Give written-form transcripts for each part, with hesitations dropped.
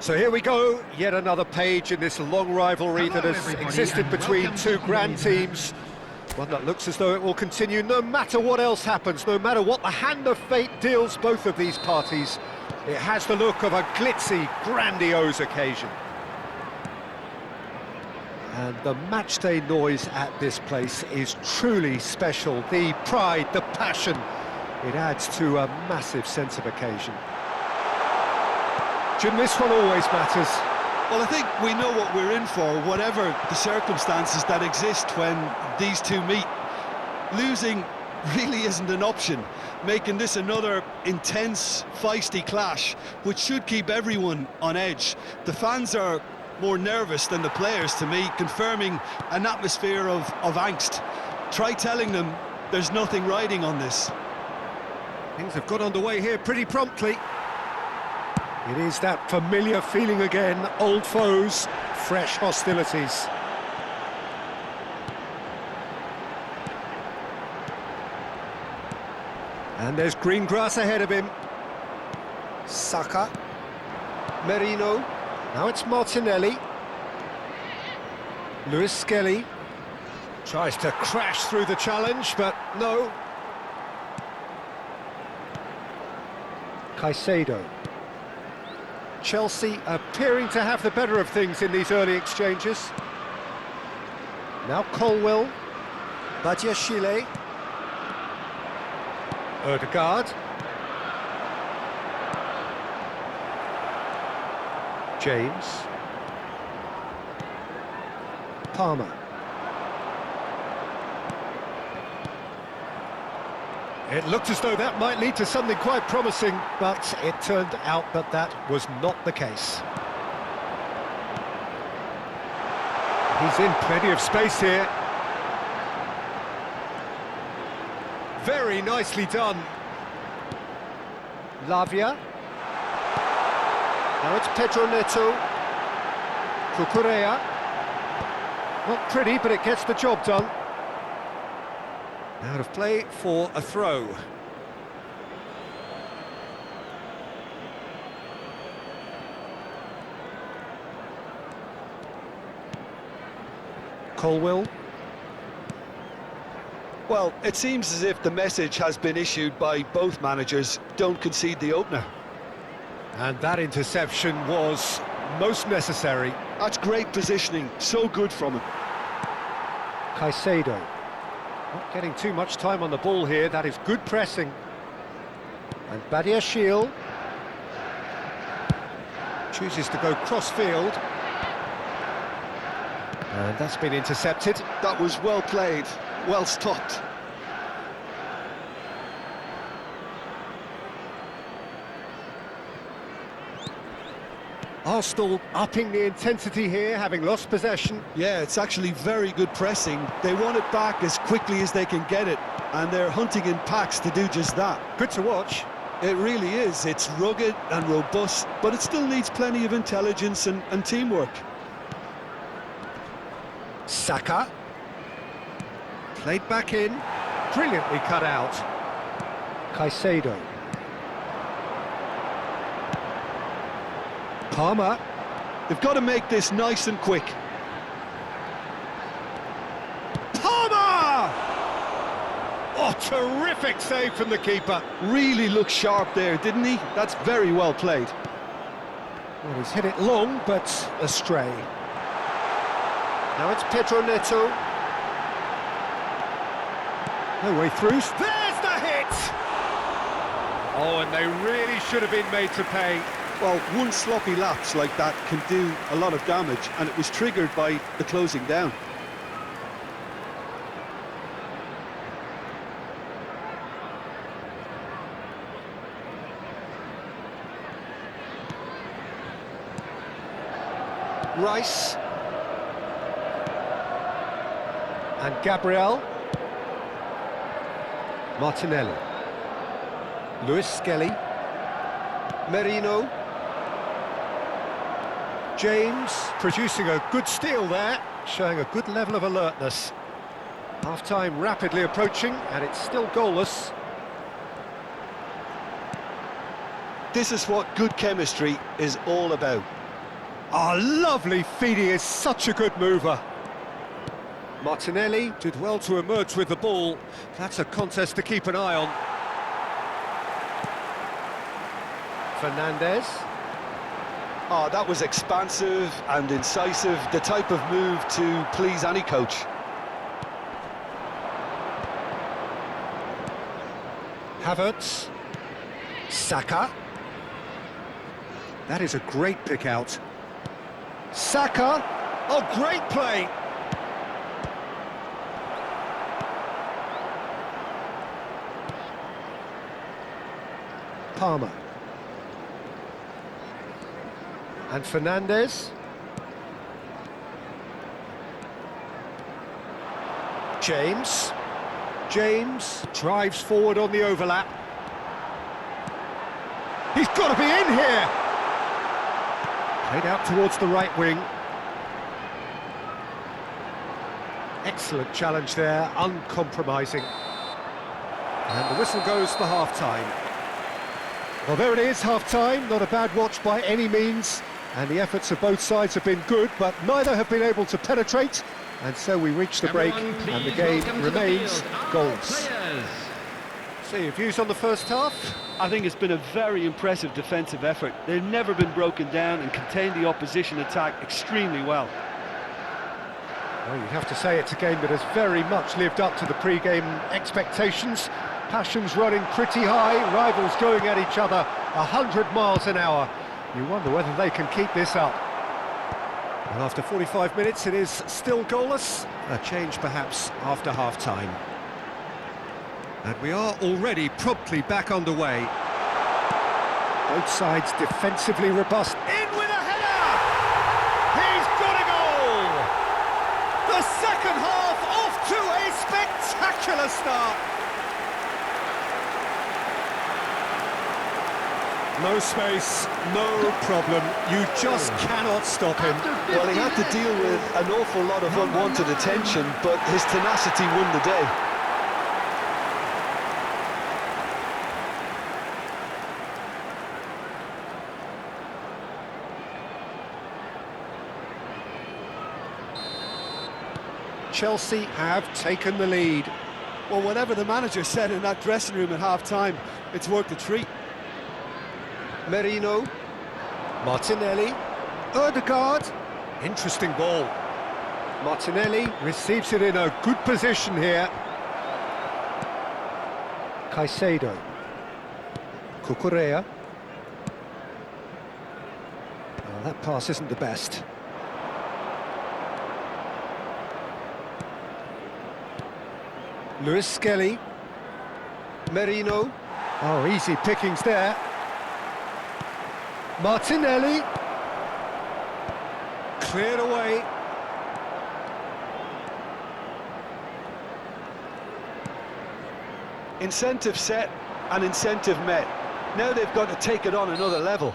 So here we go, yet another page in this long rivalry that has existed between two grand teams. One that looks as though it will continue no matter what else happens, no matter what the hand of fate deals both of these parties. It has the look of a glitzy, grandiose occasion. And the matchday noise at this place is truly special. The pride, the passion, it adds to a massive sense of occasion. Jim, this one always matters. Well, I think we know what we're in for, whatever the circumstances that exist when these two meet. Losing really isn't an option, making this another intense, feisty clash, which should keep everyone on edge. The fans are more nervous than the players, to me, confirming an atmosphere of angst. Try telling them there's nothing riding on this. Things have got underway here pretty promptly. It is that familiar feeling again, old foes, fresh hostilities. And there's green grass ahead of him. Saka. Merino. Now it's Martinelli. Lewis Skelly. Tries to crash through the challenge, but no. Caicedo. Chelsea appearing to have the better of things in these early exchanges. Now Colwill. Badiashile. Ødegaard. James. Palmer. It looked as though that might lead to something quite promising, but it turned out that that was not the case. He's in plenty of space here. Very nicely done. Lavia. Now it's Pedro Neto. Cucurella. Not pretty, but it gets the job done. Out of play for a throw. Colwill. Well, it seems as if the message has been issued by both managers: don't concede the opener. And that interception was most necessary. That's great positioning, so good from him. Caicedo. Not getting too much time on the ball here, that is good pressing. And Badiashile chooses to go cross-field. And that's been intercepted. That was well played, well stopped. Arsenal upping the intensity here, having lost possession. Yeah, it's actually very good pressing. They want it back as quickly as they can get it, and they're hunting in packs to do just that. Good to watch. It really is. It's rugged and robust, but it still needs plenty of intelligence and teamwork. Saka. Played back in. Brilliantly cut out. Caicedo. Palmer. They've got to make this nice and quick. Palmer! Oh, terrific save from the keeper. Really looked sharp there, didn't he? That's very well played. Well, he's hit it long, but astray. Now it's Pedro Neto. No way through. There's the hit! Oh, and they really should have been made to pay. Well, one sloppy lapse like that can do a lot of damage, and it was triggered by the closing down. Rice. And Gabriel. Martinelli. Lewis Skelly. Merino. James producing a good steal there, showing a good level of alertness. Half-time rapidly approaching, and it's still goalless. This is what good chemistry is all about. Oh, lovely feed, he is such a good mover. Martinelli did well to emerge with the ball. That's a contest to keep an eye on. Fernandez. Oh, that was expansive and incisive, the type of move to please any coach. Havertz. Saka. That is a great pick out. Saka. Oh, great play. Palmer. And Fernandez. James. James drives forward on the overlap. He's got to be in here! Played out towards the right wing. Excellent challenge there, uncompromising. And the whistle goes for half-time. Well, there it is, half-time. Not a bad watch by any means. And the efforts of both sides have been good, but neither have been able to penetrate. And so we reach the break, and the game remains goalless. So, your views on the first half? I think it's been a very impressive defensive effort. They've never been broken down and contained the opposition attack extremely well. Well, you'd have to say it's a game that has very much lived up to the pre-game expectations. Passions running pretty high, rivals going at each other 100 miles an hour. You wonder whether they can keep this up. And after 45 minutes, it is still goalless. A change perhaps after half-time. And we are already promptly back underway. Both sides defensively robust. In with a header! He's got a goal! The second half off to a spectacular start. No space, no problem. You just cannot stop him. Well, he had to deal with an awful lot of unwanted attention, but his tenacity won the day. Chelsea have taken the lead. Well, whatever the manager said in that dressing room at half-time, it's worked a treat. Merino. Martinelli. Ødegaard. Interesting ball. Martinelli receives it in a good position here. Caicedo. Cucurella. Oh, that pass isn't the best. Lewis Skelly. Merino. Oh, easy pickings there. Martinelli. Cleared away. Incentive set and incentive met. Now they've got to take it on another level.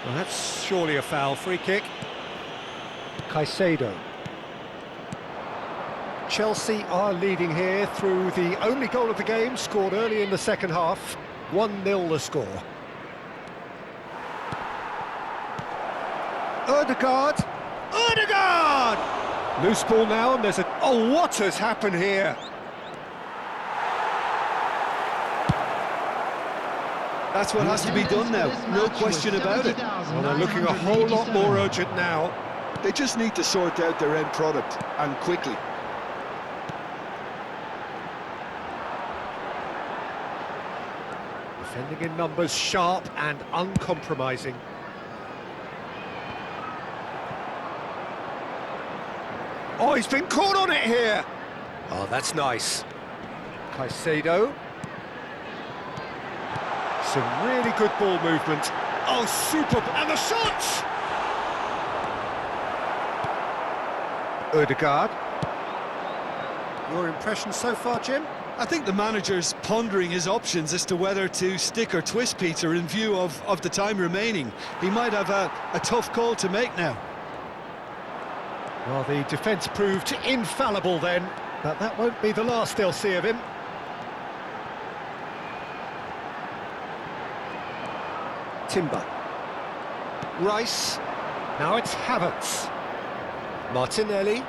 Well, that's surely a foul. Free kick. Caicedo. Chelsea are leading here through the only goal of the game, scored early in the second half. 1-0 the score. Ødegaard! Ødegaard! Loose ball now, and there's a... Oh, what has happened here? That's what has to be done now, no question about it. Well, they're looking a whole lot more urgent now. They just need to sort out their end product, and quickly. Defending in numbers, sharp and uncompromising. Oh, he's been caught on it here! Oh, that's nice. Caicedo. Some really good ball movement. Oh, superb! And the shot! Ødegaard. Your impression so far, Jim? I think the manager's pondering his options as to whether to stick or twist Peter in view of the time remaining. He might have a tough call to make now. Well, the defence proved infallible then, but that won't be the last they'll see of him. Timber. Rice. Now it's Havertz. Martinelli.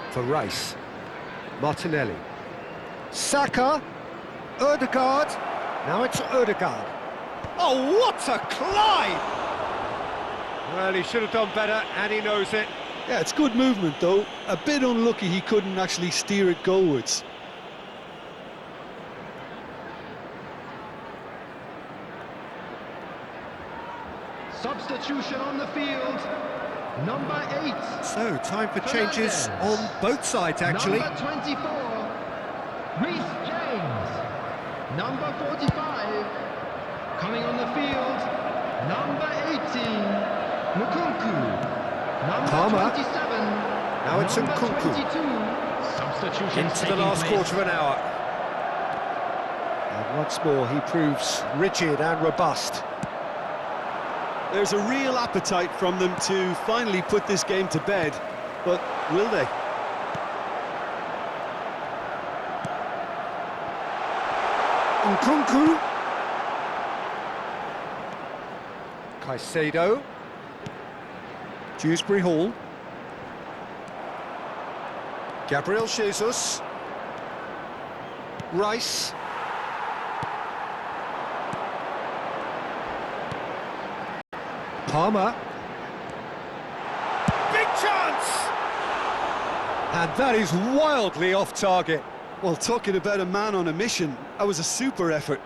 For Rice. Martinelli. Saka. Ødegaard. Now it's Ødegaard. Oh, what a climb! Well, he should have done better, and he knows it. Yeah, it's good movement, though. A bit unlucky he couldn't actually steer it goalwards. Substitution on the field, number 8. So, time for changes on both sides, actually. Number 24, Reece James. Number 45, coming on the field, number 18, Nkunku. Number Palmer. 27, Now it's number Nkunku. 22. Substitution Into the last quarter of an hour. And once more, he proves rigid and robust. There's a real appetite from them to finally put this game to bed, but will they? Nkunku. Caicedo. Dewsbury Hall. Gabriel Jesus. Rice. Palmer. Big chance! And that is wildly off target. Well, talking about a man on a mission, that was a super effort.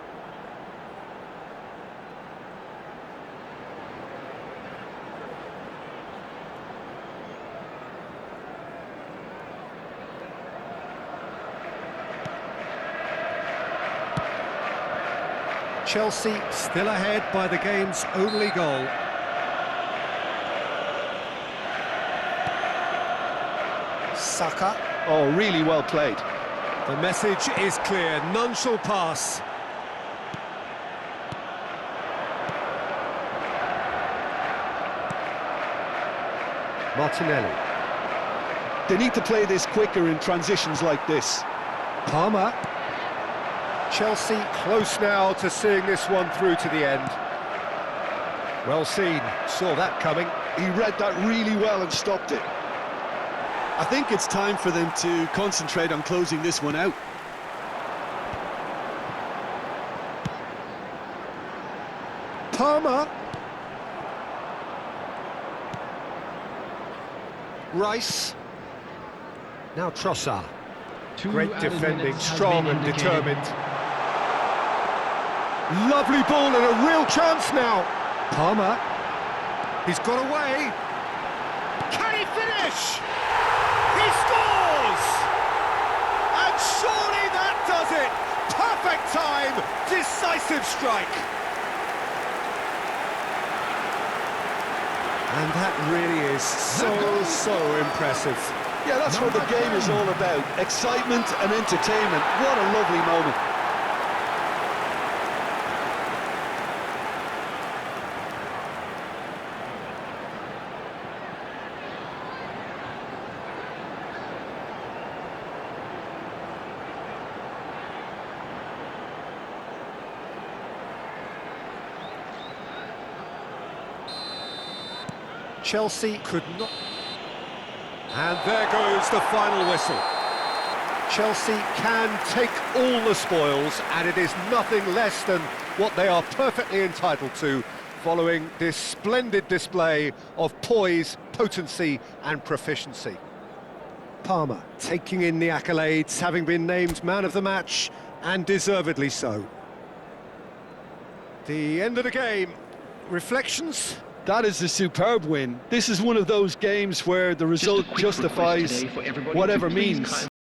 Chelsea still ahead by the game's only goal. Saka. Oh, really well played. The message is clear, none shall pass. Martinelli. They need to play this quicker in transitions like this. Palmer. Chelsea close now to seeing this one through to the end. Well seen, saw that coming. He read that really well and stopped it. I think it's time for them to concentrate on closing this one out. Palmer. Rice. Now Trossard. Great defending, strong and determined. Lovely ball and a real chance now. Palmer. He's got away. Can he finish? He scores! And surely that does it! Perfect time, decisive strike. And that really is so impressive. Yeah, that's what the game is all about. Excitement and entertainment. What a lovely moment. Chelsea could not... And there goes the final whistle. Chelsea can take all the spoils, and it is nothing less than what they are perfectly entitled to, following this splendid display of poise, potency and proficiency. Palmer taking in the accolades, having been named man of the match, and deservedly so. The end of the game. Reflections? That is a superb win. This is one of those games where the result justifies whatever means.